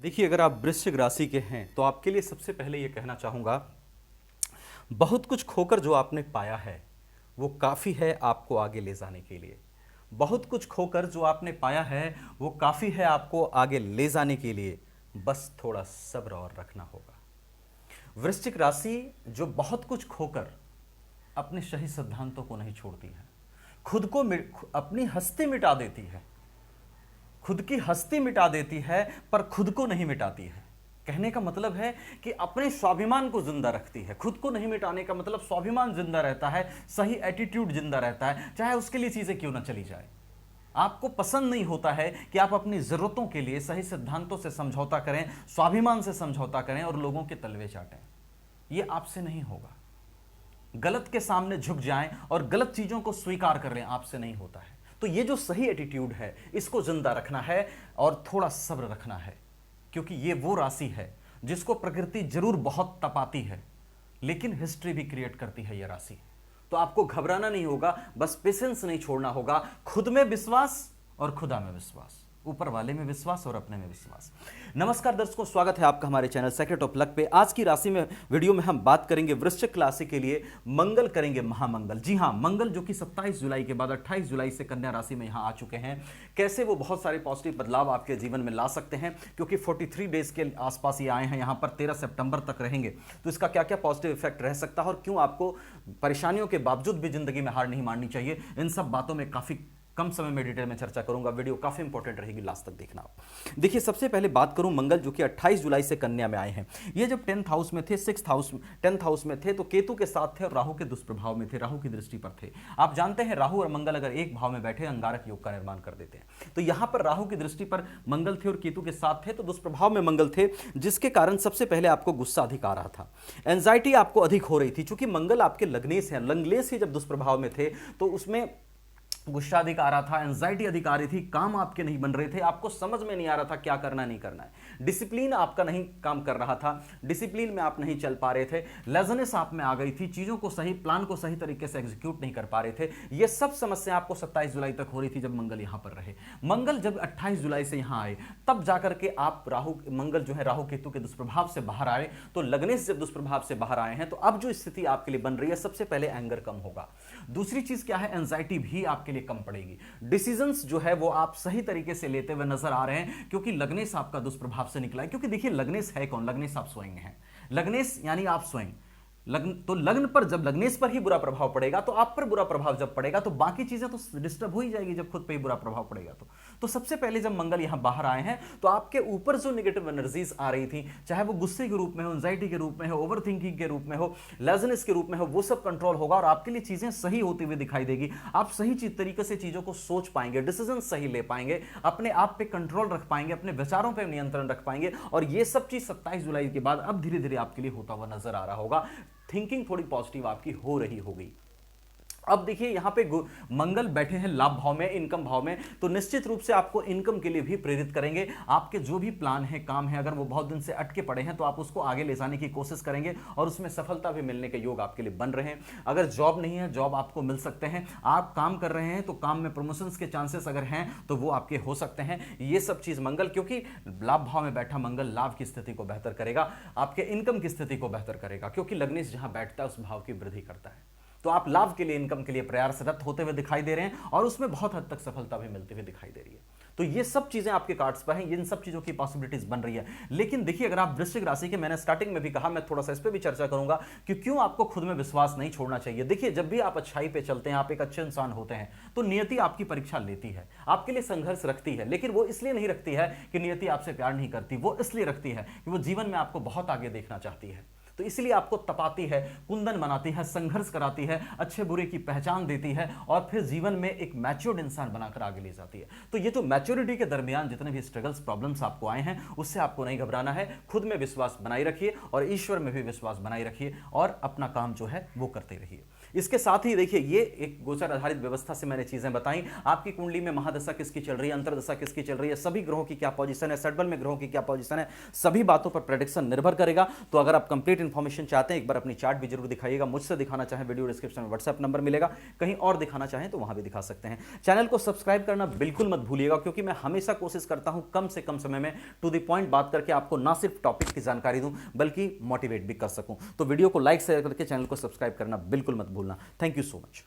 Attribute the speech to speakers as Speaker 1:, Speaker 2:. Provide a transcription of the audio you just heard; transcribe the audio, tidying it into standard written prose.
Speaker 1: देखिए, अगर आप वृश्चिक राशि के हैं तो आपके लिए सबसे पहले ये कहना चाहूँगा, बहुत कुछ खोकर जो आपने पाया है वो काफ़ी है आपको आगे ले जाने के लिए। बहुत कुछ खोकर जो आपने पाया है वो काफ़ी है आपको आगे ले जाने के लिए। बस थोड़ा सब्र और रखना होगा। वृश्चिक राशि जो बहुत कुछ खोकर अपने सही सिद्धांतों को नहीं छोड़ती है, खुद को अपनी हस्ती मिटा देती है, खुद की हस्ती मिटा देती है पर खुद को नहीं मिटाती है। कहने का मतलब है कि अपने स्वाभिमान को जिंदा रखती है। खुद को नहीं मिटाने का मतलब स्वाभिमान जिंदा रहता है, सही एटीट्यूड जिंदा रहता है, चाहे उसके लिए चीजें क्यों ना चली जाए। आपको पसंद नहीं होता है कि आप अपनी जरूरतों के लिए सही सिद्धांतों से समझौता करें, स्वाभिमान से समझौता करें और लोगों के तलवे चाटें। यह आपसे नहीं होगा। गलत के सामने झुक जाएं और गलत चीजों को स्वीकार कर लें, आपसे नहीं होता है। तो ये जो सही एटीट्यूड है इसको जिंदा रखना है और थोड़ा सब्र रखना है, क्योंकि ये वो राशि है जिसको प्रकृति जरूर बहुत तपाती है लेकिन हिस्ट्री भी क्रिएट करती है ये राशि। तो आपको घबराना नहीं होगा, बस पेशेंस नहीं छोड़ना होगा। खुद में विश्वास और खुदा में विश्वास, ऊपर वाले में विश्वास और अपने में विश्वास। नमस्कार दर्शकों, स्वागत है आपका हमारे चैनल सेक्रेट ऑफ लक पे। आज की राशि में वीडियो में हम बात करेंगे वृश्चिक राशि के लिए मंगल करेंगे महामंगल। जी हां, मंगल जो कि 27 जुलाई के बाद 28 जुलाई से कन्या राशि में यहां आ चुके हैं। कैसे वो बहुत सारे पॉजिटिव बदलाव आपके जीवन में ला सकते हैं, क्योंकि 43 डेज के आसपास ये आए हैं, यहां पर 13 सितंबर तक रहेंगे। तो इसका क्या क्या पॉजिटिव इफेक्ट रह सकता है और क्यों आपको परेशानियों के बावजूद भी जिंदगी में हार नहीं माननी चाहिए, इन सब बातों में काफी कम समय में डिटेल में चर्चा करूंगा। वीडियो काफी इंपॉर्टेंट रहेगी, लास्ट तक देखना आप। देखिए, सबसे पहले बात करूं मंगल जो कि 28 जुलाई से कन्या में आए हैं। ये जब 10th हाउस में थे, 6th हाउस 10th हाउस में थे तो केतु के साथ थे और राहु के दुष्प्रभाव में थे, राहु की दृष्टि पर थे। आप जानते हैं राहु और मंगल अगर एक भाव में बैठे अंगारक योग का निर्माण कर देते हैं। तो यहां पर राहु की दृष्टि पर मंगल थे और केतु के साथ थे, तो दुष्प्रभाव में मंगल थे, जिसके कारण सबसे पहले आपको गुस्सा अधिक आ रहा था, एंजाइटी आपको अधिक हो रही थी। चूंकि मंगल आपके लग्नेश हैं, लग्नेश ही जब दुष्प्रभाव में थे तो उसमें गुस्सा अधिक आ रहा था, एंजाइटी अधिक आ रही थी, काम आपके नहीं बन रहे थे, आपको समझ में नहीं आ रहा था क्या करना नहीं करना है, डिसिप्लिन आपका नहीं काम कर रहा था, डिसिप्लिन में आप नहीं चल पा रहे थे, लेजनेस आप में आ गई थी, चीजों को सही प्लान को सही तरीके से एग्जीक्यूट नहीं कर पा रहे थे। ये सब समस्या आपको 27 जुलाई तक हो रही थी जब मंगल यहां पर रहे। मंगल जब 28 जुलाई से यहां आए तब जाकर के आप मंगल जो है राहु केतु के दुष्प्रभाव से बाहर आए। तो लग्नेश जब दुष्प्रभाव से बाहर आए हैं तो अब जो स्थिति आपके लिए बन रही है, सबसे पहले एंगर कम होगा। दूसरी चीज क्या है, एंजाइटी भी आपके लिए कम पड़ेगी। डिसीजंस जो है वो आप सही तरीके से लेते हुए नजर आ रहे हैं, क्योंकि लग्नेश आपका दुष्प्रभाव से निकला है। क्योंकि देखिए, लग्नेश है कौन? लग्नेश आप स्वयं हैं। लग्नेश यानी आप स्वयं। लग्न तो लग्न पर जब लग्नेश पर ही बुरा प्रभाव पड़ेगा तो आप पर बुरा प्रभाव जब पड़ेगा तो बाकी चीजें तो डिस्टर्ब हो ही जाएगी जब खुद पे ही बुरा प्रभाव पड़ेगा। तो सबसे पहले जब मंगल यहां बाहर आए हैं तो आपके ऊपर जो नेगेटिव एनर्जीज आ रही थी, चाहे वो गुस्से के रूप में हो, एंजाइटी के रूप में हो, ओवर थिंकिंग के रूप में हो, लेजनेस के रूप में हो, वो सब कंट्रोल होगा और आपके लिए चीजें सही होती हुई दिखाई देगी। आप सही तरीके से चीजों को सोच पाएंगे, डिसीजन सही ले पाएंगे, अपने आप पे कंट्रोल रख पाएंगे, अपने विचारों पर नियंत्रण रख पाएंगे। और ये सब चीज 27 जुलाई के बाद अब धीरे धीरे आपके लिए होता हुआ नजर आ रहा होगा। थिंकिंग थोड़ी पॉजिटिव आपकी हो रही होगी। अब देखिए, यहां पे मंगल बैठे हैं लाभ भाव में, इनकम भाव में, तो निश्चित रूप से आपको इनकम के लिए भी प्रेरित करेंगे। आपके जो भी प्लान है, काम है, अगर वो बहुत दिन से अटके पड़े हैं तो आप उसको आगे ले जाने की कोशिश करेंगे और उसमें सफलता भी मिलने के योग आपके लिए बन रहे हैं। अगर जॉब नहीं है, जॉब आपको मिल सकते हैं। आप काम कर रहे हैं तो काम में प्रमोशंस के चांसेस अगर हैं तो वो आपके हो सकते हैं। ये सब चीज मंगल, क्योंकि लाभ भाव में बैठा मंगल लाभ की स्थिति को बेहतर करेगा, आपके इनकम की स्थिति को बेहतर करेगा, क्योंकि लग्नेश जहां बैठता है उस भाव की वृद्धि करता है। तो आप लाभ के लिए, इनकम के लिए प्रयासरत होते हुए दिखाई दे रहे हैं और उसमें बहुत हद तक सफलता भी मिलती हुई दिखाई दे रही है। तो ये सब चीजें आपके कार्ड्स पर हैं, इन सब चीजों की पॉसिबिलिटीज बन रही है। लेकिन देखिए, अगर आप वृश्चिक राशि के, मैंने स्टार्टिंग में भी कहा, मैं थोड़ा सा इस पर भी चर्चा करूंगा कि क्यों आपको खुद में विश्वास नहीं छोड़ना चाहिए। देखिए, जब भी आप अच्छाई पे चलते हैं, आप एक अच्छे इंसान होते हैं, तो नियति आपकी परीक्षा लेती है, आपके लिए संघर्ष रखती है। लेकिन वो इसलिए नहीं रखती है कि नियति आपसे प्यार नहीं करती, वो इसलिए रखती है कि वो जीवन में आपको बहुत आगे देखना चाहती है। तो इसलिए आपको तपाती है, कुंदन बनाती है, संघर्ष कराती है, अच्छे बुरे की पहचान देती है और फिर जीवन में एक मैच्योर्ड इंसान बनाकर आगे ले जाती है। तो ये जो मैच्योरिटी के दरमियान जितने भी स्ट्रगल्स, प्रॉब्लम्स आपको आए हैं, उससे आपको नहीं घबराना है। खुद में विश्वास बनाए रखिए और ईश्वर में भी विश्वास बनाए रखिए और अपना काम जो है वो करते रहिए। इसके साथ ही देखिए, ये एक गोचर आधारित व्यवस्था से मैंने चीजें बताई। आपकी कुंडली में महादशा किसकी चल रही है, अंतरदशा किसकी चल रही है, सभी ग्रहों की क्या पोजीशन है, सटबल में ग्रहों की क्या पोजीशन है, सभी बातों पर प्रेडिक्शन निर्भर करेगा। तो अगर आप कंप्लीट इंफॉर्मेशन चाहते हैं, एक बार अपनी चार्ट भी जरूर दिखाइएगा। मुझसे दिखाना चाहें, वीडियो डिस्क्रिप्शन में व्हाट्सएप नंबर मिलेगा, कहीं और दिखाना चाहें तो वहां भी दिखा सकते हैं। चैनल को सब्सक्राइब करना बिल्कुल मत भूलिएगा, क्योंकि मैं हमेशा कोशिश करता हूं कम से कम समय में टू द पॉइंट बात करके आपको ना सिर्फ टॉपिक की जानकारी दूं, बल्कि मोटिवेट भी कर सकूं। तो वीडियो को लाइक शेयर करके चैनल को सब्सक्राइब करना बिल्कुल मत भूलना। Thank you so much.